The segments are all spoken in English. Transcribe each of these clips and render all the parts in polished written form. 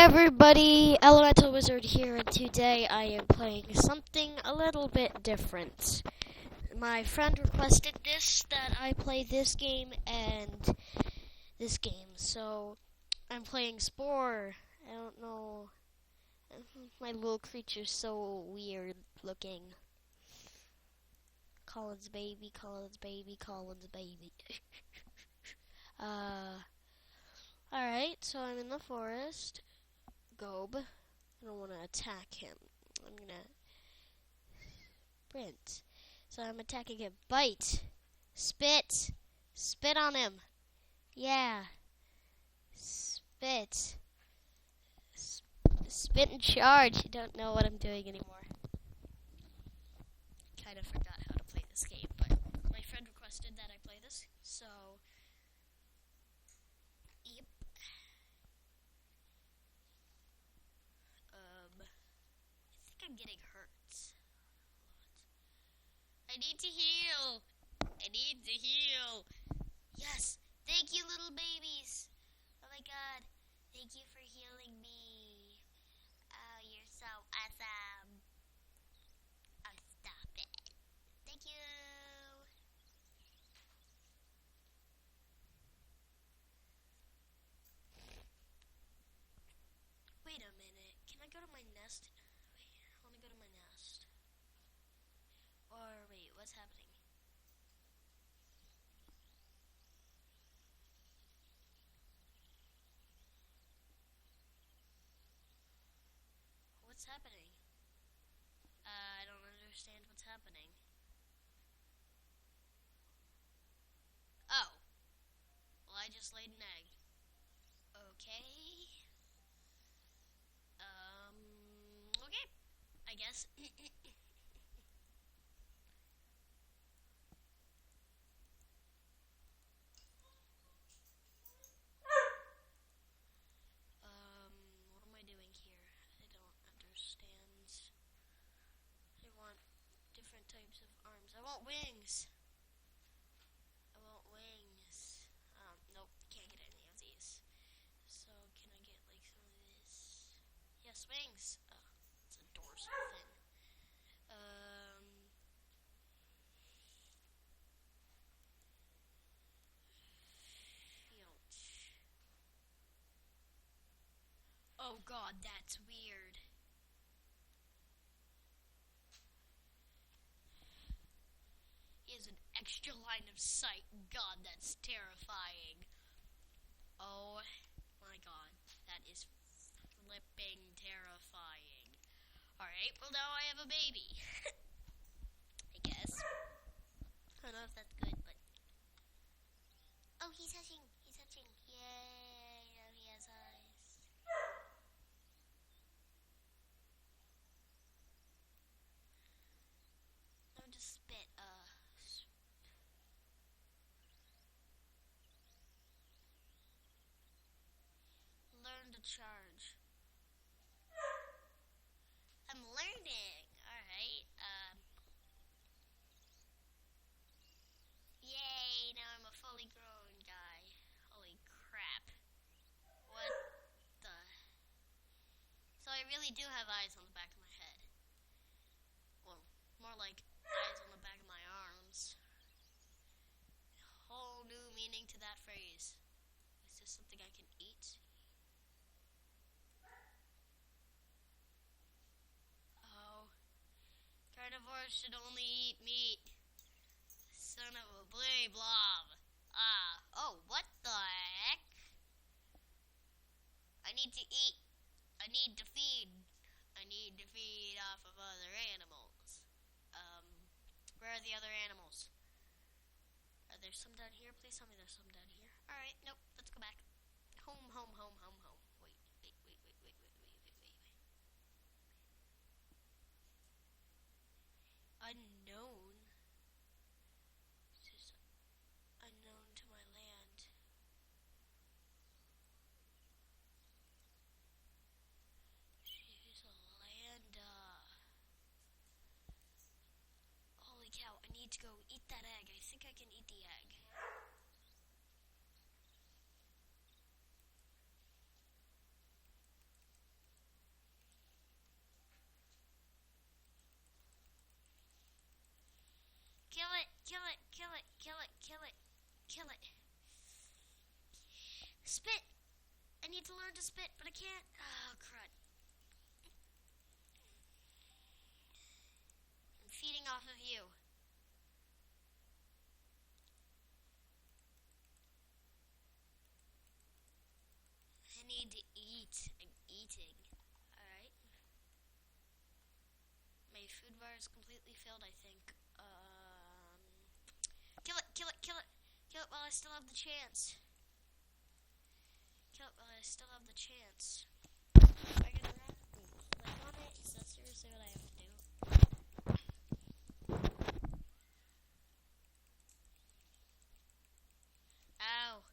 everybody, Elemental Wizard here, and today I am playing something a little bit different. My friend requested that I play this game and this game, so I'm playing Spore. I don't know, my little creature's so weird looking. Colin's baby, Colin's baby, Colin's baby. Alright, so I'm in the forest. Gob. I don't want to attack him. I'm gonna sprint. So I'm attacking him. Bite! Spit! Spit on him! Yeah. Spit. Spit and charge. I don't know what I'm doing anymore. Kind of forgot how to play this game, but my friend requested that I play this, so yep. I think I'm getting hurt a lot. I need to heal. I need to heal. Yes. Thank you, little babies. Oh my god. Thank you for healing me. Oh, you're so awesome. Oh, stop it. Thank you. Wait a minute. Can I go to my nest? Wait, I want to go to my nest. Or wait, what's happening? What's happening? I don't understand what's happening. Oh. Well, I just laid an egg. Okay. Okay. I guess. What am I doing here? I don't understand. I want different types of arms. I want wings. I want wings. Nope, can't get any of these. So, can I get like some of this? Yes, wings. It's a dorsal fin. Oh god, that's weird. He has an extra line of sight. God, that's terrifying. Oh my god, that is flipping terrifying. Alright, well now I have a baby. I guess. I don't know if that's good, but... Oh, he's hatching. He's hatching. Yay, now he has eyes. I'm just spit, learn to charge. I'm learning. Alright, yay, now I'm a fully grown guy. Holy crap. What the... So I really do have eyes on the back of my head. Well, more like eyes on the back of my arms. Whole new meaning to that phrase. Is this something I can eat? Oh. Carnivores should only eat meat. Son of a blue blob. Oh, what the heck? I need to eat. I need to feed. I need to feed off of other animals. Where are the other animals? Are there some down here? Please tell me there's some down here. Alright, nope, let's go back. Home, home, home, home, home. Wait. Unknown? This is unknown to my land. She's a land, Holy cow, I need to go eat that egg. I think I can eat the egg. Kill it, kill it, kill it, kill it, kill it, kill it. Spit! I need to learn to spit, but I can't. Oh, crud. I'm feeding off of you. I need to eat. I'm eating. Alright. My food bar is completely filled, I think. Kill it, kill it, kill it. Kill it while I still have the chance. Kill it while I still have the chance. Am I gonna have to click on it? Is that seriously what I have to do? Ow.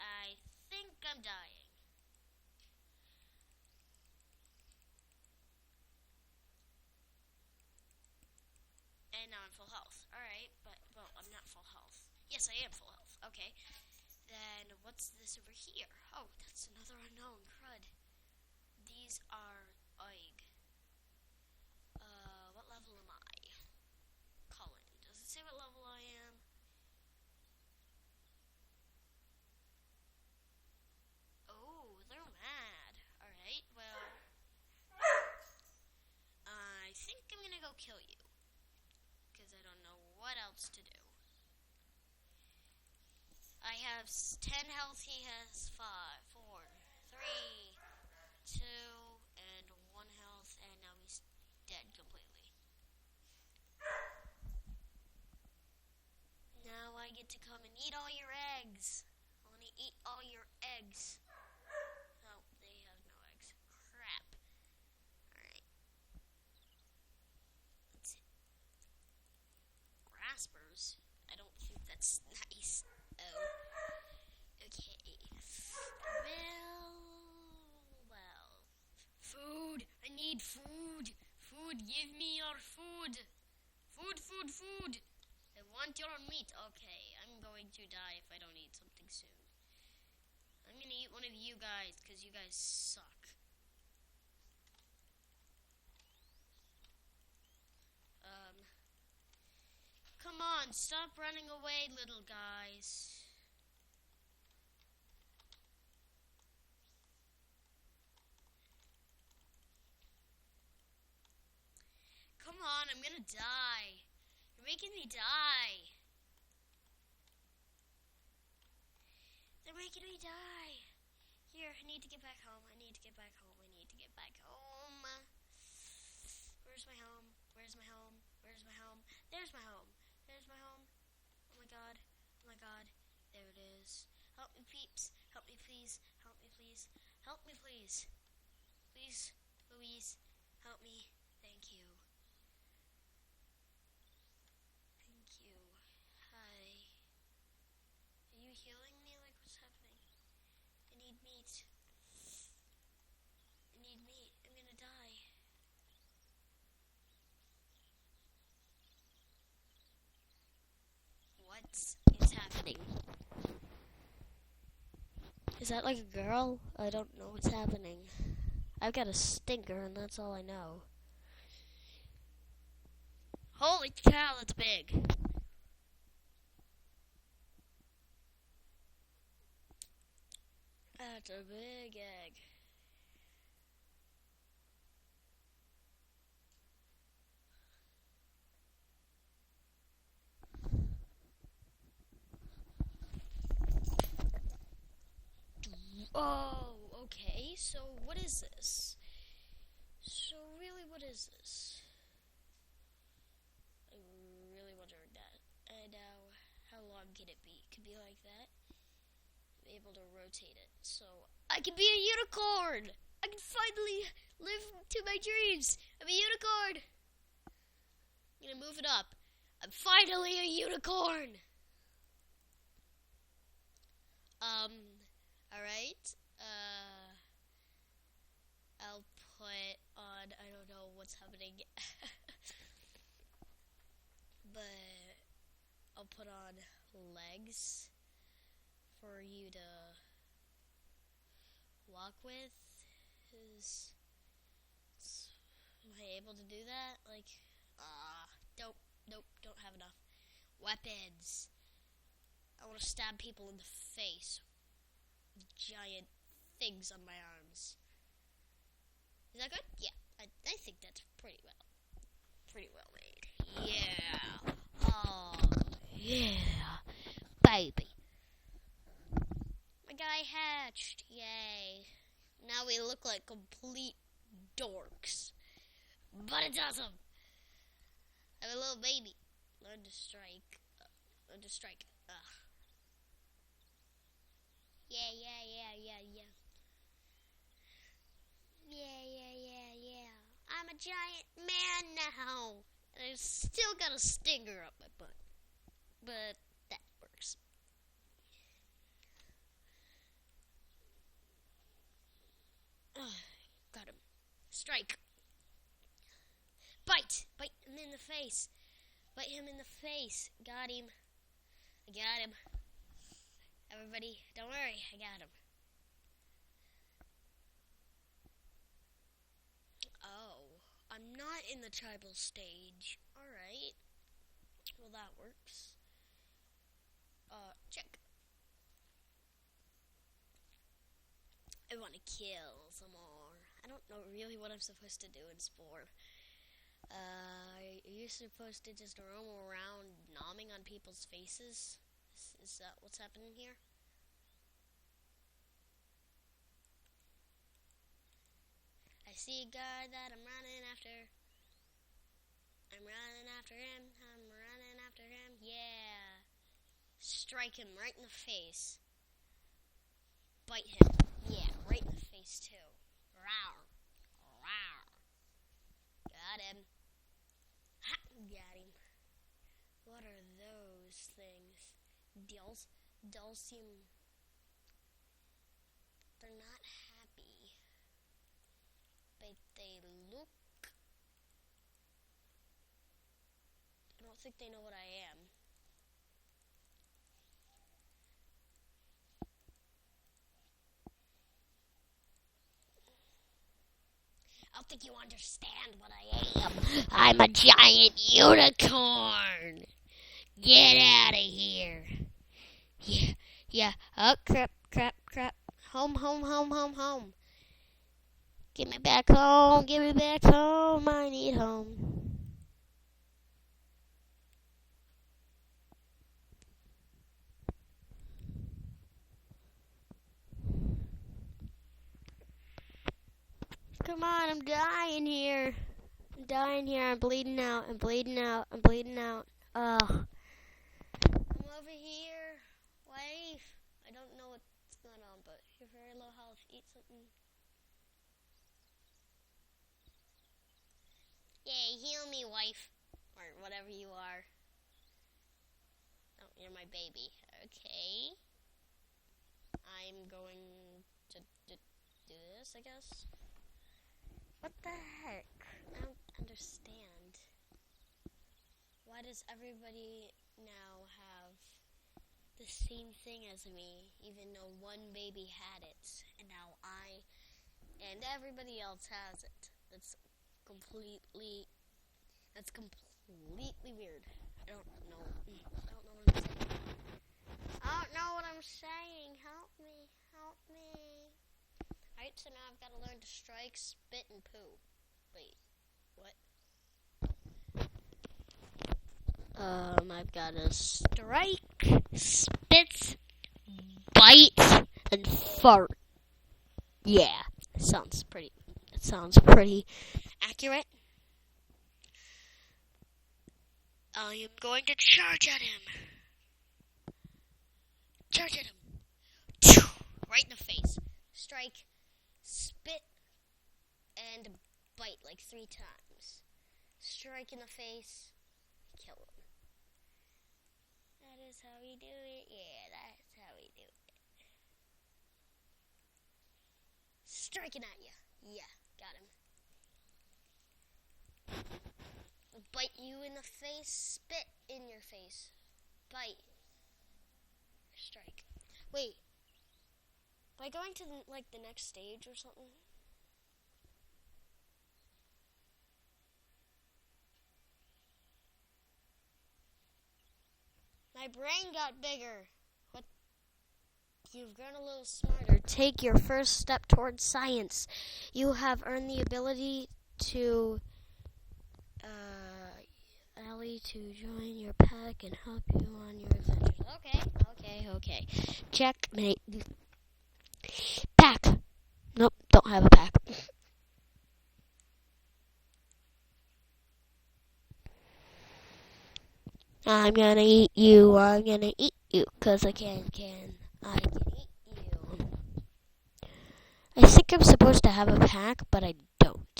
I think I'm dying. And now I'm full health. Alright, well, I'm not full health. Yes, I am full health. Okay. Then, what's this over here? Oh, that's another unknown. Crud. These are Oig. What level am I? Colin. Does it say what level I am? Oh, they're mad. Alright, well, I think I'm gonna go kill you. Because I don't know what else to do. I have 10 health, he has 5, 4, 3, 2, and 1 health, and now he's dead completely. Now I get to come and eat all your eggs. I want to eat all your eggs. Oh, they have no eggs. Crap. Alright. Let's see. Graspers? I don't think that's nice. Oh. Okay. Well. Food! I need food! Food, give me your food! Food, food, food! I want your meat. Okay, I'm going to die if I don't eat something soon. I'm gonna eat one of you guys, because you guys suck. Come on, stop running away, little guys. Come on, I'm gonna die. You're making me die. They're making me die. Here, I need to get back home. I need to get back home. I need to get back home. Where's my home? Where's my home? Where's my home? There's my home. There's my home. Oh my god. Oh my god. There it is. Help me, peeps. Help me, please. Help me, please. Help me, please. Please, Louise, help me. Thank you. Thank you. Hi. Are you healing me? Like, what's happening? I need meat. I need meat. I'm gonna die. What is happening? Is that like a girl? I don't know what's happening. I've got a stinker and that's all I know. Holy cow, that's big. That's a big egg. Oh, okay, so what is this? So really, what is this? I'm really wondering that. And how long can it be? It could be like that. I'm able to rotate it, so I can be a unicorn! I can finally live to my dreams! I'm a unicorn! I'm gonna move it up. I'm finally a unicorn! Alright. I'll put on, I don't know what's happening. But I'll put on legs for you to walk with. Am I able to do that? Like, nope, don't have enough. Weapons. I want to stab people in the face with giant things on my arms. Is that good? Yeah, I think that's pretty well made. Yeah. Oh, yeah. Baby. My guy hatched. Yay. Now we look like complete dorks. But it's awesome. I have a little baby. Learn to strike. Ugh. Yeah. Yeah. I'm a giant man now. And I still got a stinger up my butt. But that works. Ugh, got him. Strike. Bite him in the face. Got him. I got him. Everybody, don't worry, I got him. Oh, I'm not in the tribal stage. Alright. Well, that works. Check. I want to kill some more. I don't know really what I'm supposed to do in Spore. Are you supposed to just roam around nomming on people's faces? Is that what's happening here? I see a guy that I'm running after. I'm running after him. Yeah. Strike him right in the face. Bite him. Yeah, right in the face too. Rawr. Got him. Ha! Got him. What are those things? Dolls seem... They're not happy. But they look... I don't think they know what I am. I don't think you understand what I am. I'm a giant unicorn. Get out of here. Yeah. Oh, crap. Home. Get me back home. I need home. Come on, I'm dying here. I'm bleeding out. Ugh. I'm over here. Wife. I don't know what's going on, but you're very low health. Eat something. Yay, heal me, wife. Or whatever you are. Oh, you're my baby. Okay. I'm going to do this, I guess. What the heck? I don't understand. Why does everybody now have the same thing as me, even though one baby had it, and now I and everybody else has it? That's completely weird. I don't know what I'm saying. Help me. Alright, so now I've got to learn to strike, spit, and poo. Wait, what? I've got to strike, spit, bite, and fart. Yeah, it sounds pretty accurate. I am going to charge at him. Right in the face. Strike, spit, and bite like 3 times. Strike in the face, kill him. That is how we do it. Yeah, that's how we do it. Striking at you. Yeah, got him. Bite you in the face, spit in your face. Bite. Strike. Wait. Am I going to the next stage or something? My brain got bigger. What? You've grown a little smarter. Take your first step towards science. You have earned the ability to, Ellie, to join your pack and help you on your adventures. Okay. Checkmate. Pack. Nope, don't have a pack. I'm gonna eat you, 'cause I can eat you. I think I'm supposed to have a pack, but I don't.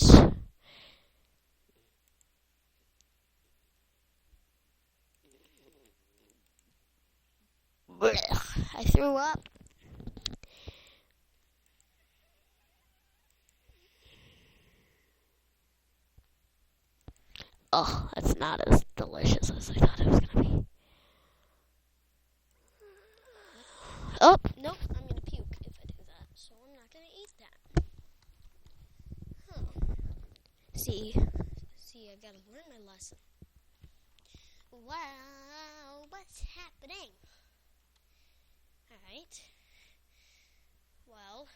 Blech, I threw up. Oh, that's not as delicious as I thought it was gonna be. Oh, nope, I'm gonna puke if I do that, so I'm not gonna eat that. Huh. See, I gotta learn my lesson. Wow, what's happening? Alright. Well,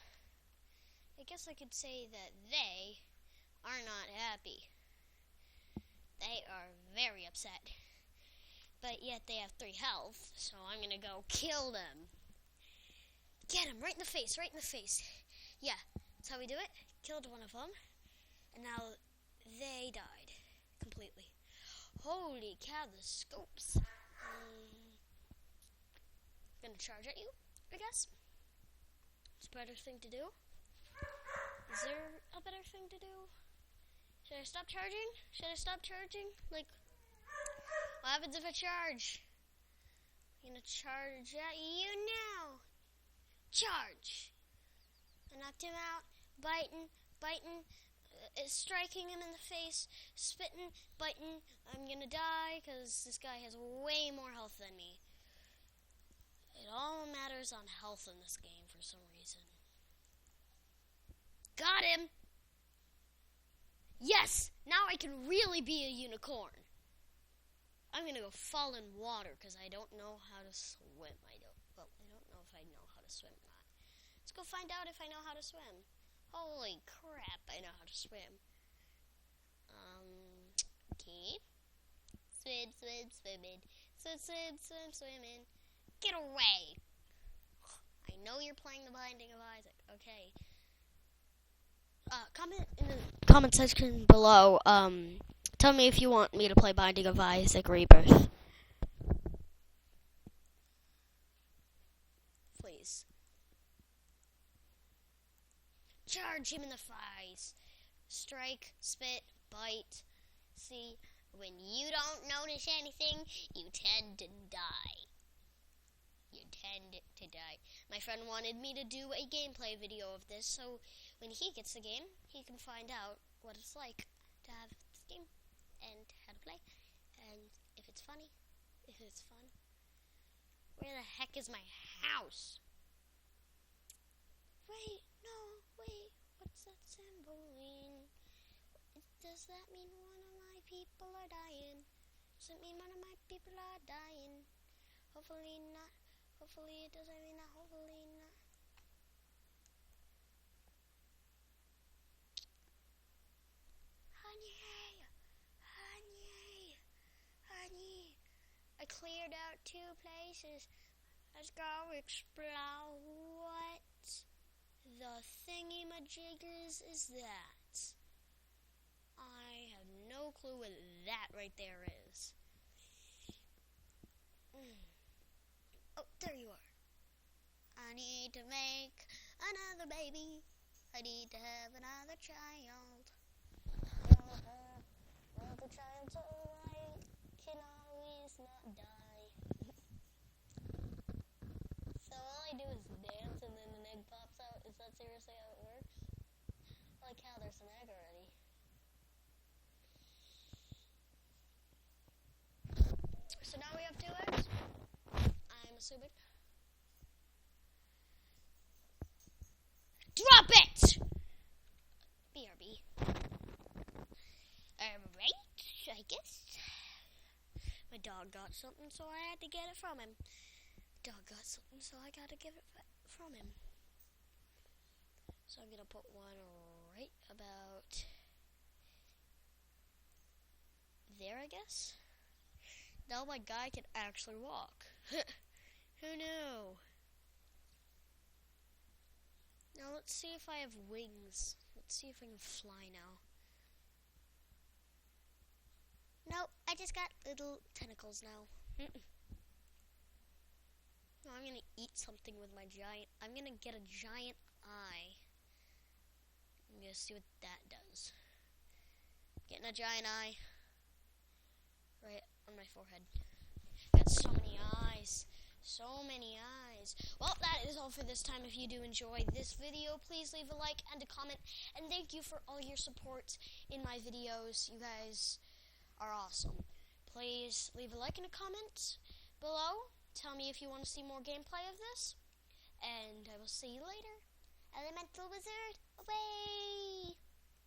I guess I could say that they are not happy. They are very upset. But yet they have 3 health, so I'm gonna go kill them. Get him, right in the face. Yeah, that's how we do it. Killed one of them, and now they died completely. Holy cow, the scopes. Gonna charge at you, I guess. It's a better thing to do. Is there a better thing to do? Should I stop charging? Like, what happens if I charge? I'm gonna charge at you now. Charge! I knocked him out, biting, striking him in the face, spitting, biting. I'm gonna die because this guy has way more health than me. It all matters on health in this game for some reason. Got him! Yes! Now I can really be a unicorn. I'm gonna go fall in water because I don't know how to swim. I don't know if I know how to swim or not. Let's go find out if I know how to swim. Holy crap, I know how to swim. Okay. Swimming. Get away! I know you're playing the Binding of Isaac. Okay. Comment in the comment section below. Tell me if you want me to play Binding of Isaac Rebirth. Please. Charge him in the face. Strike, spit, bite. See, when you don't notice anything, you tend to die. My friend wanted me to do a gameplay video of this, so when he gets the game, he can find out what it's like to have this game and how to play, and if it's funny, if it's fun. Where the heck is my house? Wait, what's that symbol mean? Does that mean one of my people are dying? Does it mean one of my people are dying? Hopefully not. Hopefully it doesn't mean that. Hopefully not. Honey. I cleared out 2 places. Let's go explore. What the thingy-majiggers is that? I have no clue what that right there is. Oh, there you are. I need to make another baby. I need to have another child. Another child so I can always not die. So all I do is dance and then an egg pops out. Is that seriously how it works? Holy cow, there's an egg already. So now we have 2 eggs. I'm assuming. Drop it! BRB. Alright, I guess. My dog Dog got something, so I had to get it from him. Dog got something, so I gotta get it from him. So I'm gonna put one right about there, I guess. Now my guy can actually walk. Who knew? Now let's see if I have wings. Let's see if I can fly now. Nope, I just got little tentacles now. No, I'm gonna eat something with my giant. I'm gonna get a giant eye. I'm gonna see what that does. Getting a giant eye right on my forehead. Got so many eyes. So many eyes. Well, that is all for this time. If you do enjoy this video, please leave a like and a comment. And thank you for all your support in my videos. You guys are awesome. Please leave a like and a comment below. Tell me if you want to see more gameplay of this. And I will see you later. Elemental Wizard, away!